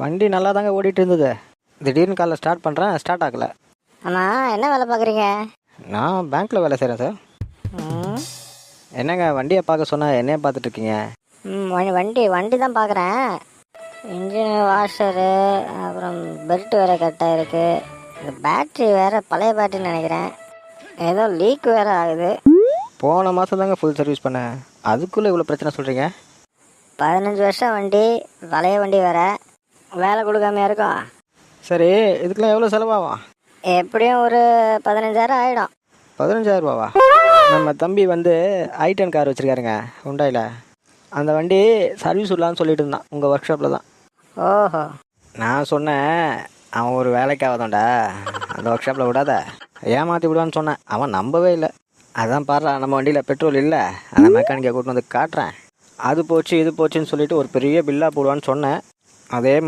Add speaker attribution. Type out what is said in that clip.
Speaker 1: வண்டி நல்லா தாங்க ஓடிட்டு இருந்தது. திடீர்னு காலைல ஸ்டார்ட் பண்ணுறேன், ஸ்டார்ட் ஆகலை.
Speaker 2: ஆமாம், என்ன வேலை பார்க்குறீங்க?
Speaker 1: நான் பேங்க்கில் வேலை செய்கிறேன் சார்.
Speaker 2: ம்
Speaker 1: என்னங்க வண்டியை பார்க்க சொன்னால் என்னைய பார்த்துட்டு இருக்கீங்க?
Speaker 2: வண்டி தான் பார்க்குறேன். இன்ஜின் வாஷரு, அப்புறம் பெல்ட் வேறு கரெக்டாக இருக்குது. இந்த பேட்ரி வேறு பழைய பேட்டரின்னு நினைக்கிறேன். ஏதோ லீக் வேறு ஆகுது.
Speaker 1: போன மாதம் தாங்க ஃபுல் சர்வீஸ் பண்ணேன், அதுக்குள்ளே இவ்வளோ பிரச்சனை சொல்கிறீங்க?
Speaker 2: 15 வருஷம் வண்டி, பழைய வண்டி வேறு, வேலை கொடுக்காமையா இருக்கும்.
Speaker 1: சரி, இதுக்கெல்லாம் எவ்வளோ செலவாகும்?
Speaker 2: எப்படியும் ஒரு 15,000 ஆகிடும்.
Speaker 1: 15,000 ரூபாவா? நம்ம தம்பி வந்து i10 கார் வச்சுருக்காருங்க ஹுண்டாயில். அந்த வண்டி சர்வீஸ் விடலான்னு சொல்லிட்டு இருந்தான் உங்கள் ஒர்க் ஷாப்பில் தான்.
Speaker 2: ஓஹோ.
Speaker 1: நான் சொன்னேன், அவன் ஒரு வேலைக்காகதான்டா, அந்த ஒர்க் ஷாப்பில் விடாத, ஏமாற்றி விடுவான்னு சொன்னேன். அவன் நம்பவே இல்லை. அதான் பாடுறா, நம்ம வண்டியில் பெட்ரோல் இல்லை, அந்த மெக்கானிக்கை கூட்டு வந்து காட்டுறேன், அது போச்சு இது போச்சுன்னு சொல்லிட்டு ஒரு பெரிய பில்லாக போடுவான்னு சொன்னேன். அதே